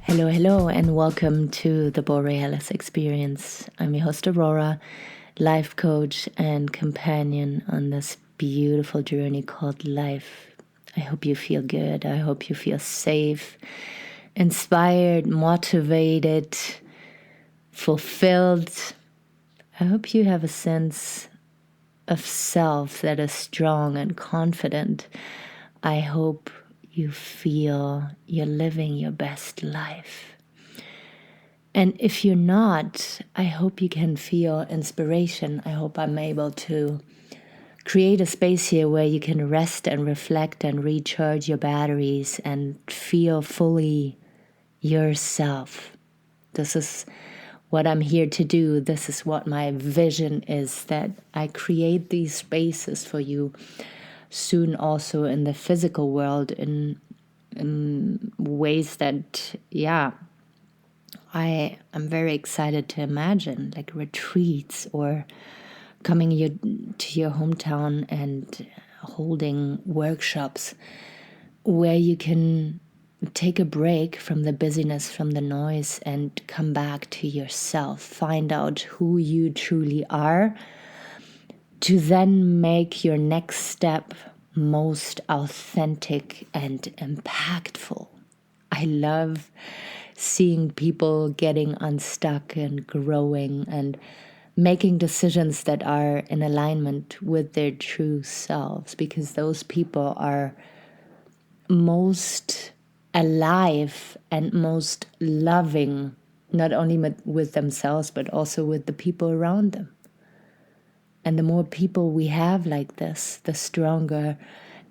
Hello, and welcome to the Borealis Experience. I'm your host, Aurora, life coach and companion on this beautiful journey called life. I hope you feel good. I hope you feel safe, inspired, motivated, fulfilled. I hope you have a sense of self that is strong and confident. I hope you feel you're living your best life. And if you're not, I hope you can feel inspiration. I hope I'm able to create a space here where you can rest and reflect and recharge your batteries and feel fully yourself. This is what I'm here to do. This is what my vision is, that I create these spaces for you soon also in the physical world in ways that, I am very excited to imagine, like retreats or coming to your hometown and holding workshops where you can take a break from the busyness, from the noise, and come back to yourself. Find out who you truly are to then make your next step most authentic and impactful. I love seeing people getting unstuck and growing and making decisions that are in alignment with their true selves, because those people are most alive and most loving, not only with themselves, but also with the people around them. And the more people we have like this, the stronger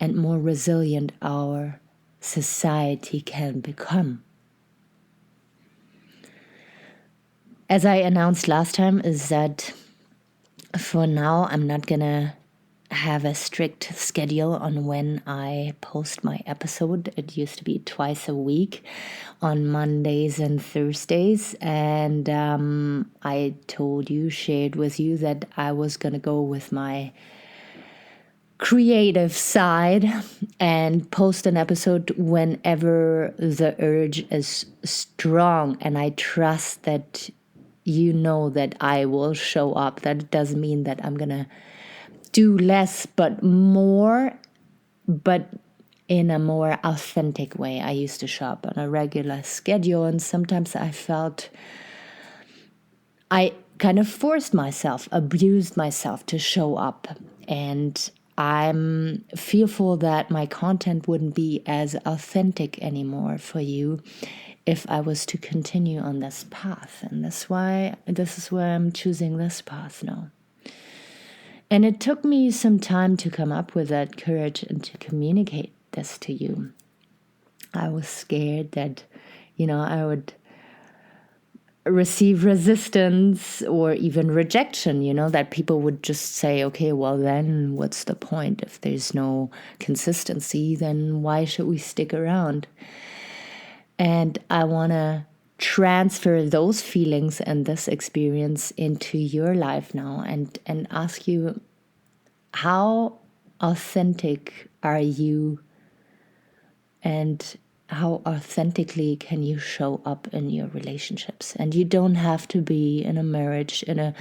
and more resilient our society can become. As I announced last time, is that for now I'm not gonna have a strict schedule on when I post my episode. It used to be twice a week on Mondays and Thursdays, and I shared with you that I was gonna go with my creative side and post an episode whenever the urge is strong, and I trust that you know that I will show up. That doesn't mean that I'm gonna do less but more, but in a more authentic way. I used to show up on a regular schedule, and sometimes I felt I kind of forced myself, abused myself to show up, and I'm fearful that my content wouldn't be as authentic anymore for you if I was to continue on this path. And this is why I'm choosing this path now. And it took me some time to come up with that courage and to communicate this to you. I was scared that, I would receive resistance or even rejection, that people would just say, okay, well then what's the point? If there's no consistency, then why should we stick around? And I want to transfer those feelings and this experience into your life now and ask you, how authentic are you, and how authentically can you show up in your relationships? And you don't have to be in a marriage, in a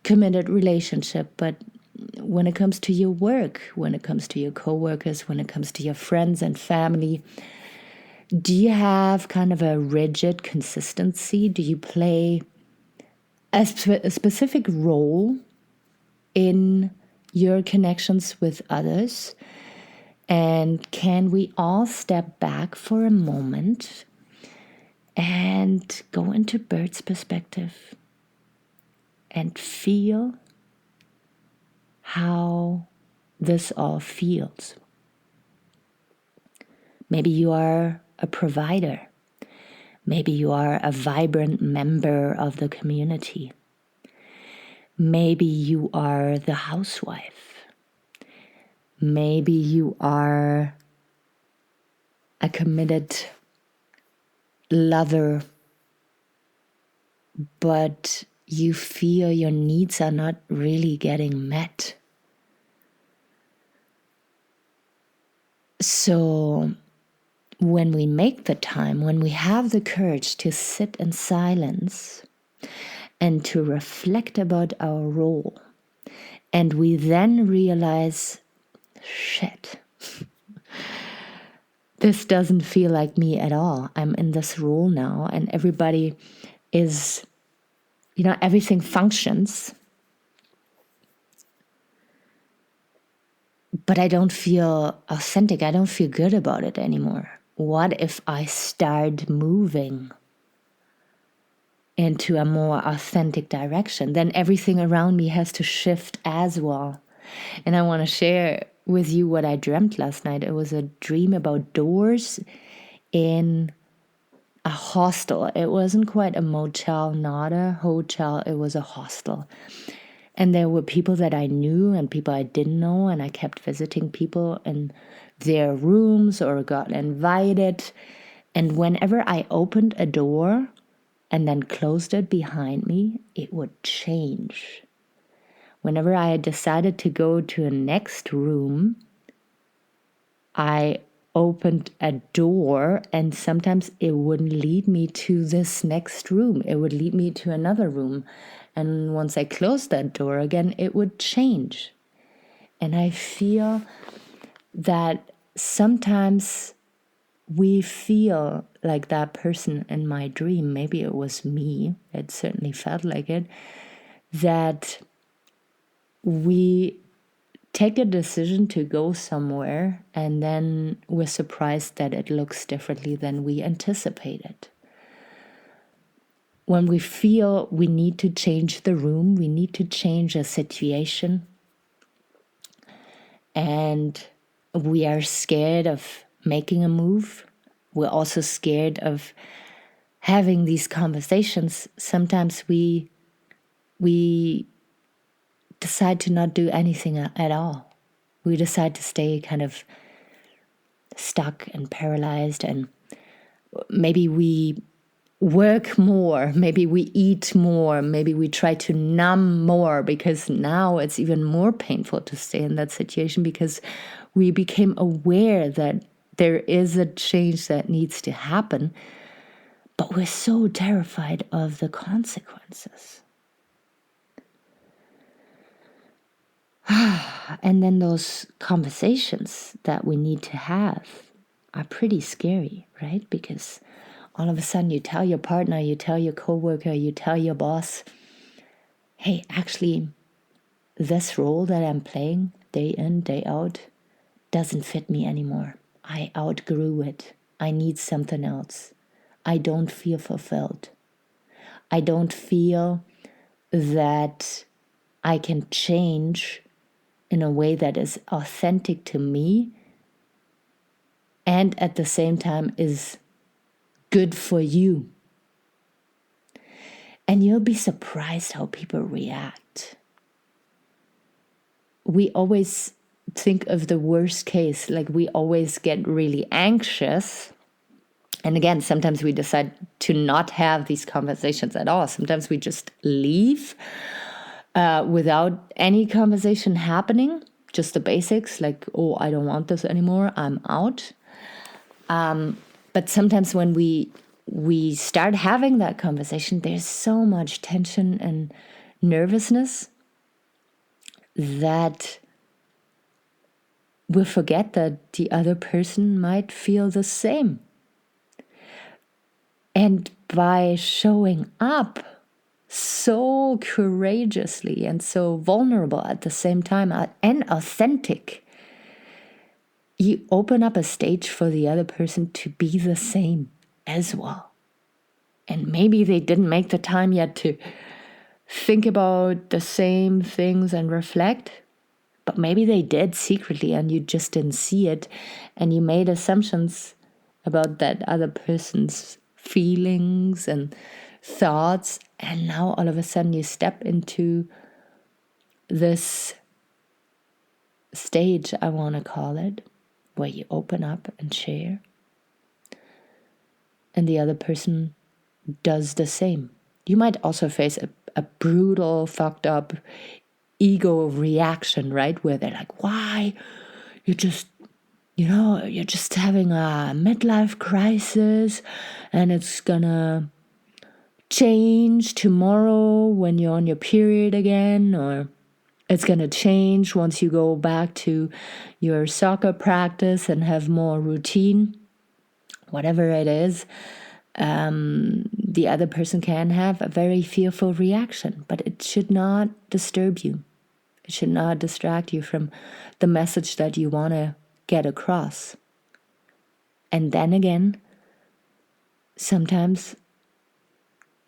committed relationship, but when it comes to your work, when it comes to your coworkers, when it comes to your friends and family, do you have kind of a rigid consistency? Do you play a specific role in your connections with others? And can we all step back for a moment and go into bird's perspective and feel how this all feels? Maybe you are a provider. Maybe you are a vibrant member of the community. Maybe you are the housewife. Maybe you are a committed lover, but you feel your needs are not really getting met. So when we make the time, when we have the courage to sit in silence and to reflect about our role, and we then realize, shit, this doesn't feel like me at all. I'm in this role now, and everybody is, everything functions. But I don't feel authentic. I don't feel good about it anymore. What if I start moving into a more authentic direction? Then everything around me has to shift as well. And I want to share with you what I dreamt last night. It was a dream about doors in a hostel. It wasn't quite a motel, not a hotel. It was a hostel. And there were people that I knew and people I didn't know. And I kept visiting people in their rooms or got invited. And whenever I opened a door and then closed it behind me, it would change. Whenever I had decided to go to a next room, I opened a door and sometimes it wouldn't lead me to this next room. It would lead me to another room. And once I closed that door again, it would change. And I feel that sometimes we feel like that person in my dream, maybe it was me, it certainly felt like it, that we take a decision to go somewhere and then we're surprised that it looks differently than we anticipated. When we feel we need to change the room, we need to change a situation, and we are scared of making a move, we're also scared of having these conversations. Sometimes we decide to not do anything at all. We decide to stay kind of stuck and paralyzed, and maybe we work more, maybe we eat more, maybe we try to numb more, because now it's even more painful to stay in that situation because we became aware that there is a change that needs to happen, but we're so terrified of the consequences. And then those conversations that we need to have are pretty scary, right? Because all of a sudden you tell your partner, you tell your coworker, you tell your boss, hey, actually, this role that I'm playing day in, day out doesn't fit me anymore. I outgrew it. I need something else. I don't feel fulfilled. I don't feel that I can change in a way that is authentic to me and at the same time is good for you. And you'll be surprised how people react. We always think of the worst case, like we always get really anxious. And again, sometimes we decide to not have these conversations at all. Sometimes we just leave without any conversation happening, just the basics, like, oh, I don't want this anymore, I'm out. But sometimes when we start having that conversation, there's so much tension and nervousness that we forget that the other person might feel the same. And by showing up so courageously and so vulnerable at the same time and authentic, you open up a stage for the other person to be the same as well. And maybe they didn't make the time yet to think about the same things and reflect, but maybe they did secretly and you just didn't see it, and you made assumptions about that other person's feelings and thoughts, and now all of a sudden you step into this stage, I want to call it, where you open up and share, and the other person does the same. You might also face a brutal, fucked up ego reaction, right? Where they're like, why? You just you're just having a midlife crisis and it's gonna change tomorrow when you're on your period again, or it's gonna change once you go back to your soccer practice and have more routine, whatever it is. The other person can have a very fearful reaction, but it should not disturb you. It should not distract you from the message that you want to get across. And then again, sometimes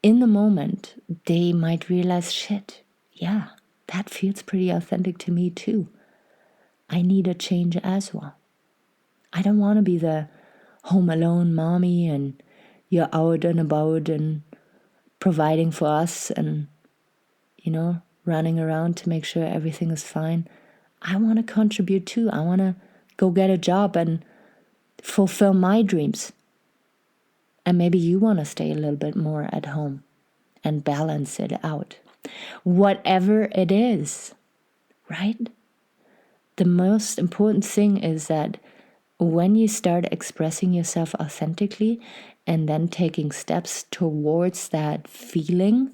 in the moment, they might realize, shit, yeah, that feels pretty authentic to me too. I need a change as well. I don't want to be the home alone mommy and you're out and about and providing for us and, running around to make sure everything is fine. I want to contribute too. I want to go get a job and fulfill my dreams. And maybe you want to stay a little bit more at home and balance it out. Whatever it is, right? The most important thing is that when you start expressing yourself authentically and then taking steps towards that feeling,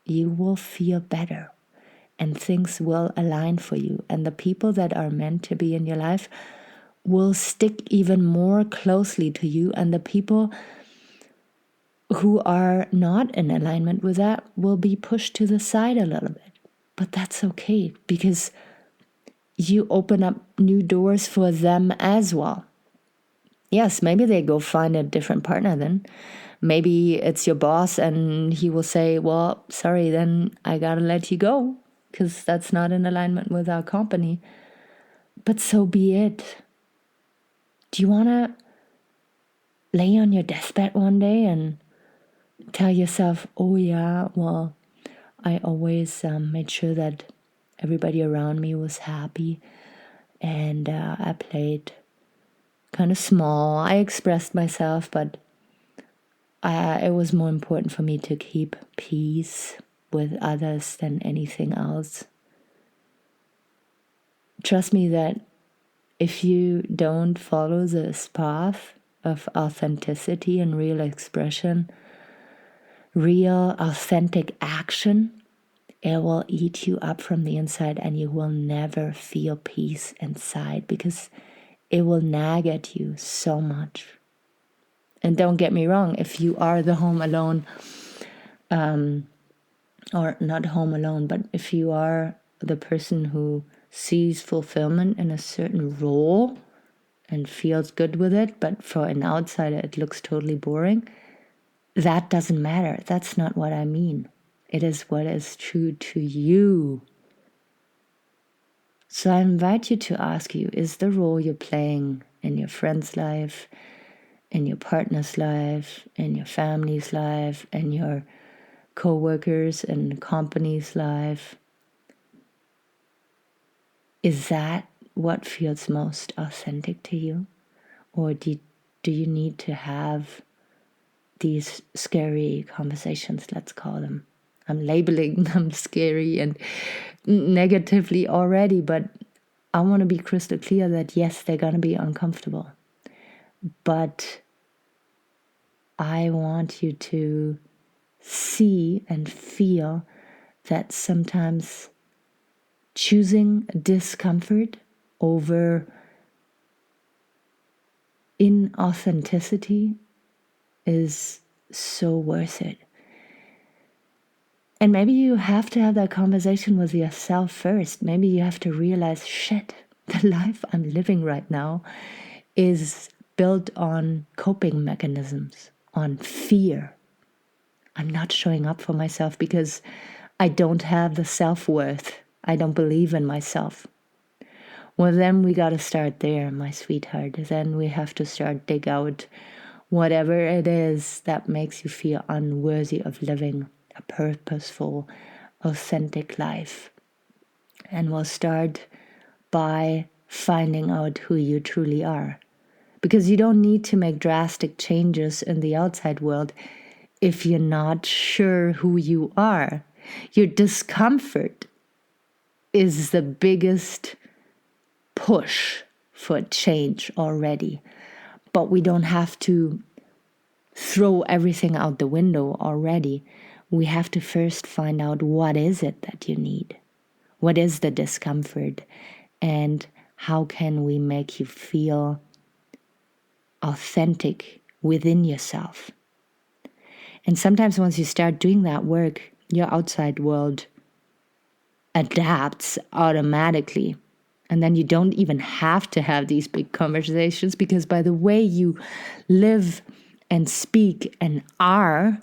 you will feel better and things will align for you. And the people that are meant to be in your life will stick even more closely to you. And the people who are not in alignment with that will be pushed to the side a little bit. But that's okay because you open up new doors for them as well. Yes, maybe they go find a different partner then. Maybe it's your boss and he will say, well, sorry, then I gotta let you go because that's not in alignment with our company. But so be it. Do you want to lay on your deathbed one day and tell yourself, oh yeah, well, I always made sure that everybody around me was happy and I played kind of small. I expressed myself, but it was more important for me to keep peace with others than anything else. Trust me that if you don't follow this path of authenticity and real expression, real authentic action, it will eat you up from the inside and you will never feel peace inside because it will nag at you so much. And don't get me wrong, if you are the home alone, or not home alone, but if you are the person who sees fulfillment in a certain role and feels good with it, but for an outsider it looks totally boring, that doesn't matter. That's not what I mean. It is what is true to you. So I invite you to ask you, is the role you're playing in your friend's life, in your partner's life, in your family's life, in your co-workers and company's life, is that what feels most authentic to you? Or do you need to have these scary conversations, let's call them? I'm labeling them scary and negatively already, but I want to be crystal clear that yes, they're going to be uncomfortable. But I want you to see and feel that sometimes choosing discomfort over inauthenticity is so worth it. And maybe you have to have that conversation with yourself first. Maybe you have to realize, shit, the life I'm living right now is built on coping mechanisms, on fear. I'm not showing up for myself because I don't have the self-worth. I don't believe in myself. Well, then we got to start there, my sweetheart. Then we have to start dig out whatever it is that makes you feel unworthy of living a purposeful, authentic life. And we'll start by finding out who you truly are. Because you don't need to make drastic changes in the outside world if you're not sure who you are. Your discomfort is the biggest push for change already. But we don't have to throw everything out the window already. We have to first find out what is it that you need. What is the discomfort? And how can we make you feel authentic within yourself? And sometimes once you start doing that work, your outside world adapts automatically. And then you don't even have to have these big conversations, because by the way you live and speak and are,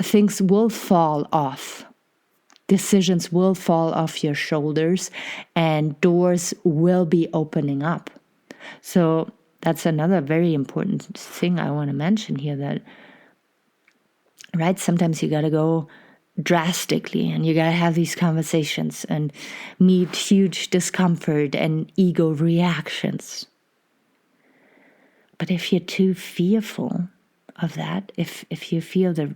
things will fall off. Decisions will fall off your shoulders and doors will be opening up. So that's another very important thing I want to mention here, that, right, sometimes you got to go drastically and you got to have these conversations and meet huge discomfort and ego reactions. But if you're too fearful of that, if you feel the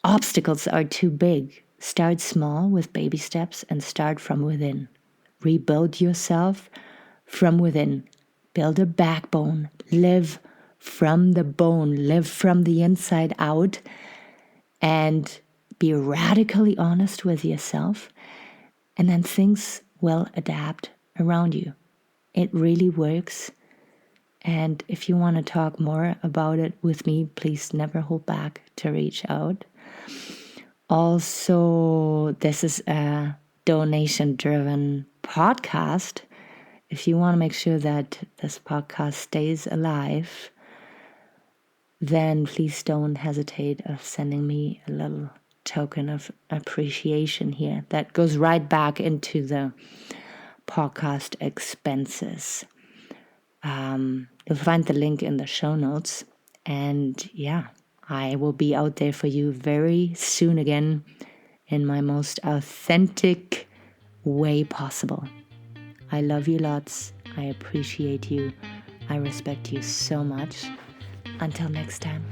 obstacles are too big, start small with baby steps and start from within. Rebuild yourself from within. Build a backbone. Live from the bone. Live from the inside out. And be radically honest with yourself. And then things will adapt around you. It really works. And if you want to talk more about it with me, please never hold back to reach out. Also, this is a donation-driven podcast. If you want to make sure that this podcast stays alive, then please don't hesitate of sending me a little token of appreciation here. That goes right back into the podcast expenses. You'll find the link in the show notes. And yeah, I will be out there for you very soon again in my most authentic way possible. I love you lots. I appreciate you. I respect you so much. Until next time.